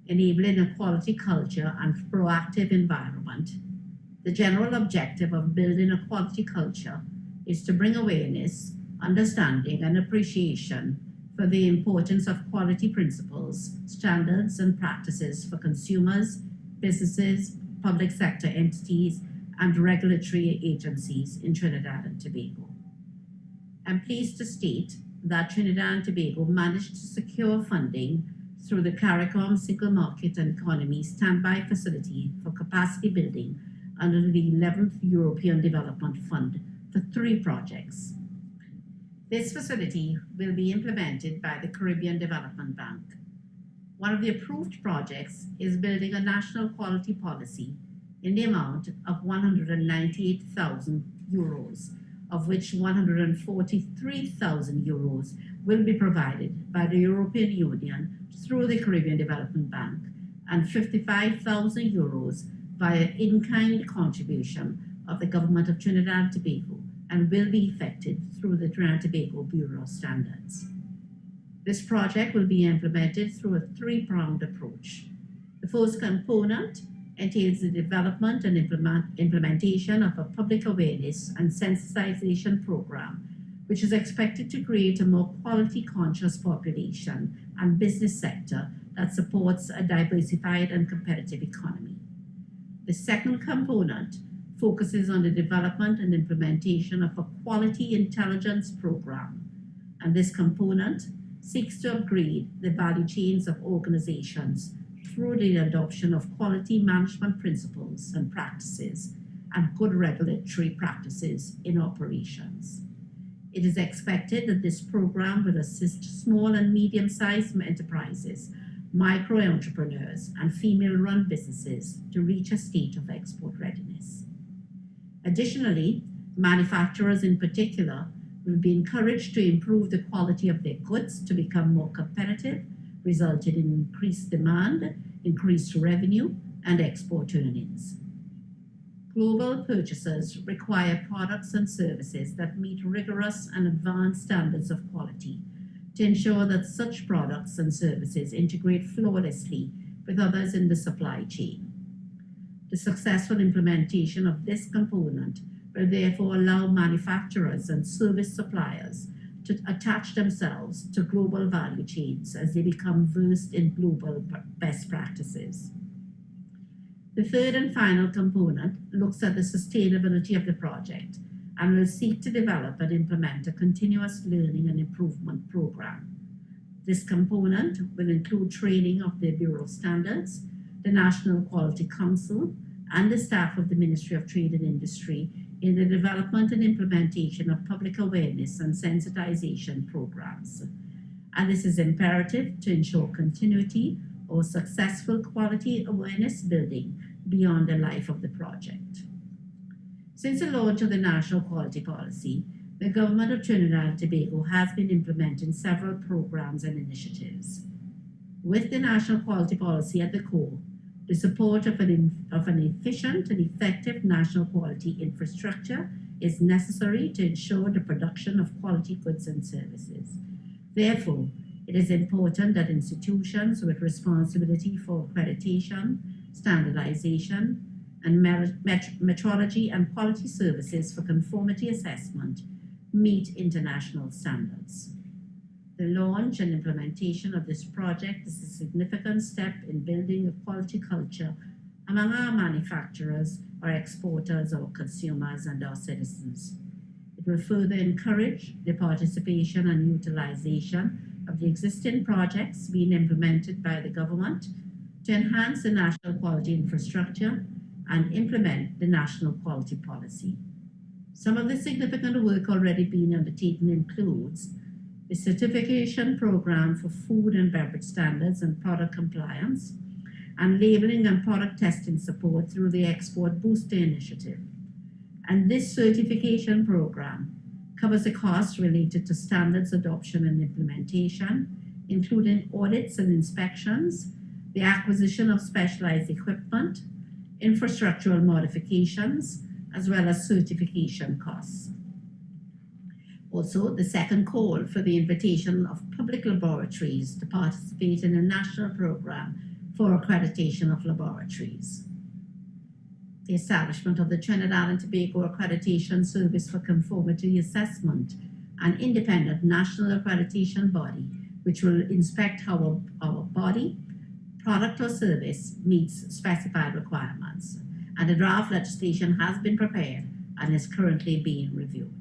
Enabling a Quality Culture and Proactive Environment, the general objective of building a quality culture is to bring awareness, understanding, and appreciation for the importance of quality principles, standards, and practices for consumers, businesses, public sector entities, and regulatory agencies in Trinidad and Tobago. I'm pleased to state that Trinidad and Tobago managed to secure funding through the CARICOM Single Market and Economy Standby Facility for capacity building under the 11th European Development Fund for 3 projects. This facility will be implemented by the Caribbean Development Bank. One of the approved projects is building a national quality policy in the amount of €198,000, of which €143,000 will be provided by the European Union through the Caribbean Development Bank and €55,000 via in-kind contribution of the Government of Trinidad and Tobago and will be effected through the Trinidad and Tobago Bureau of Standards. This project will be implemented through a 3-pronged approach. The first component entails the development and implementation of a public awareness and sensitization program, which is expected to create a more quality-conscious population and business sector that supports a diversified and competitive economy. The second component focuses on the development and implementation of a quality intelligence program, and this component seeks to upgrade the value chains of organizations through the adoption of quality management principles and practices and good regulatory practices in operations. It is expected that this program will assist small and medium-sized enterprises, micro-entrepreneurs, and female-run businesses to reach a state of export readiness. Additionally, manufacturers in particular will be encouraged to improve the quality of their goods to become more competitive resulted in increased demand, increased revenue, and export earnings. Global purchasers require products and services that meet rigorous and advanced standards of quality to ensure that such products and services integrate flawlessly with others in the supply chain. The successful implementation of this component will therefore allow manufacturers and service suppliers to attach themselves to global value chains as they become versed in global best practices. The third and final component looks at the sustainability of the project and will seek to develop and implement a continuous learning and improvement program. This component will include training of the Bureau of Standards, the National Quality Council, and the staff of the Ministry of Trade and Industry in the development and implementation of public awareness and sensitization programs. And this is imperative to ensure continuity or successful quality awareness building beyond the life of the project. Since the launch of the National Quality Policy, the Government of Trinidad and Tobago has been implementing several programs and initiatives. With the National Quality Policy at the core, the support of an efficient and effective national quality infrastructure is necessary to ensure the production of quality goods and services. Therefore, it is important that institutions with responsibility for accreditation, standardization, and metrology and quality services for conformity assessment meet international standards. The launch and implementation of this project is a significant step in building a quality culture among our manufacturers, our exporters, our consumers, and our citizens. It will further encourage the participation and utilization of the existing projects being implemented by the government to enhance the national quality infrastructure and implement the national quality policy. Some of the significant work already being undertaken includes the certification program for food and beverage standards and product compliance, and labeling and product testing support through the Export Booster Initiative. And this certification program covers the costs related to standards adoption and implementation, including audits and inspections, the acquisition of specialized equipment, infrastructural modifications, as well as certification costs. Also, the second call for the invitation of public laboratories to participate in a national program for accreditation of laboratories. The establishment of the Trinidad and Tobago Accreditation Service for Conformity Assessment, an independent national accreditation body which will inspect how our body, product or service meets specified requirements. And the draft legislation has been prepared and is currently being reviewed.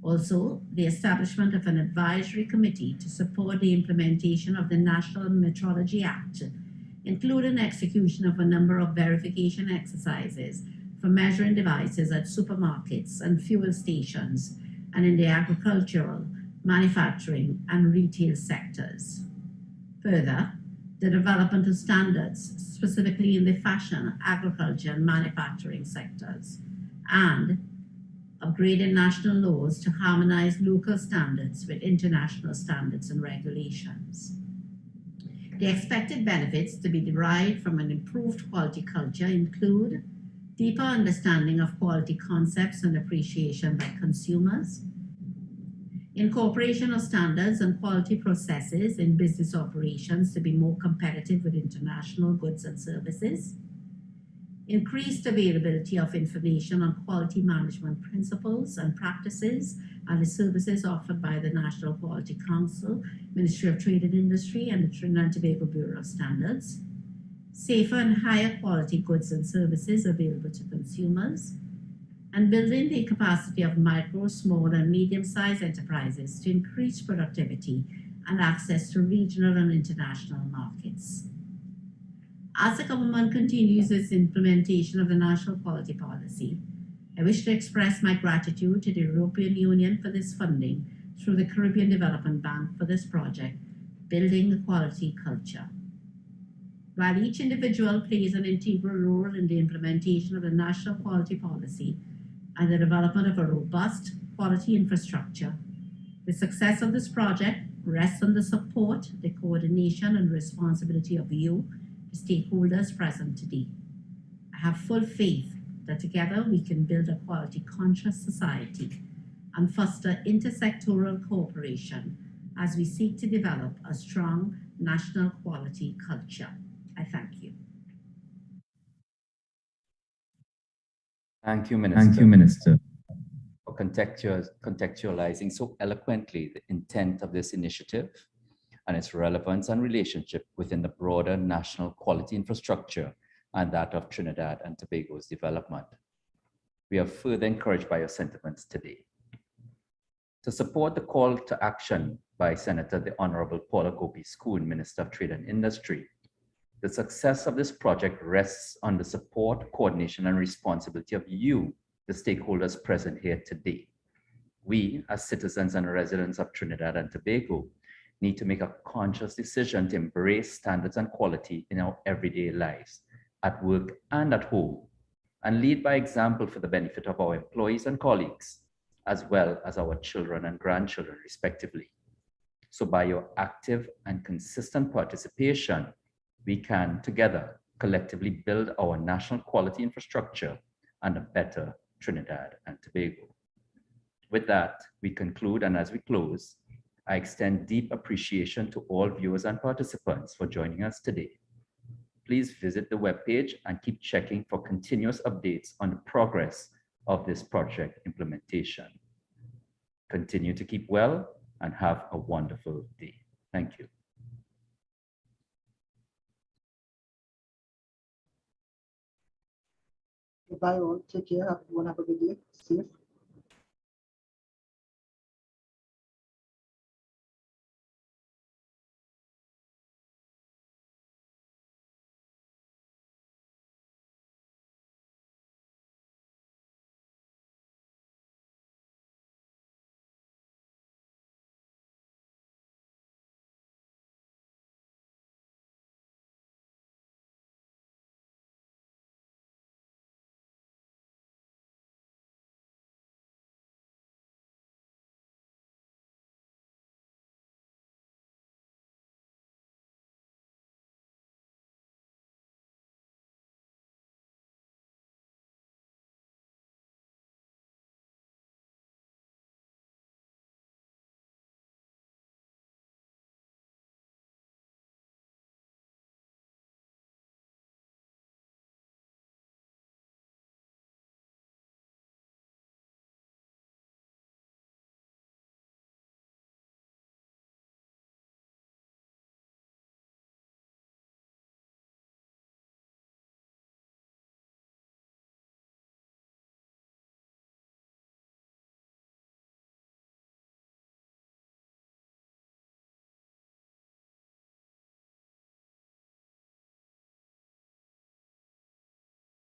Also, the establishment of an advisory committee to support the implementation of the National Metrology Act, including execution of a number of verification exercises for measuring devices at supermarkets and fuel stations and in the agricultural, manufacturing, and retail sectors. Further, the development of standards, specifically in the fashion, agriculture, and manufacturing sectors, and upgrading national laws to harmonize local standards with international standards and regulations. The expected benefits to be derived from an improved quality culture include deeper understanding of quality concepts and appreciation by consumers, incorporation of standards and quality processes in business operations to be more competitive with international goods and services, increased availability of information on quality management principles and practices and the services offered by the National Quality Council, Ministry of Trade and Industry, and the Trinidad and Tobago Bureau of Standards, safer and higher quality goods and services available to consumers, and building the capacity of micro, small, and medium-sized enterprises to increase productivity and access to regional and international markets. As the government continues its implementation of the National Quality Policy, I wish to express my gratitude to the European Union for this funding through the Caribbean Development Bank for this project, Building a Quality Culture. While each individual plays an integral role in the implementation of the National Quality Policy and the development of a robust quality infrastructure, the success of this project rests on the support, the coordination, and responsibility of you, the stakeholders present today. I have full faith that together we can build a quality-conscious society and foster intersectoral cooperation as we seek to develop a strong national quality culture. I thank you. Thank you, Minister. Thank you, Minister. For contextualizing so eloquently the intent of this initiative and its relevance and relationship within the broader national quality infrastructure and that of Trinidad and Tobago's development. We are further encouraged by your sentiments today. To support the call to action by Senator the Honorable Paula Gopi-Scoon, Minister of Trade and Industry, the success of this project rests on the support, coordination, and responsibility of you, the stakeholders present here today. We, as citizens and residents of Trinidad and Tobago, need to make a conscious decision to embrace standards and quality in our everyday lives, at work and at home, and lead by example for the benefit of our employees and colleagues, as well as our children and grandchildren, respectively. So by your active and consistent participation, we can together collectively build our national quality infrastructure and a better Trinidad and Tobago. With that, we conclude, and as we close, I extend deep appreciation to all viewers and participants for joining us today. Please visit the webpage and keep checking for continuous updates on the progress of this project implementation. Continue to keep well and have a wonderful day. Thank you. Goodbye all. Take care. Everyone have a good day. Safe.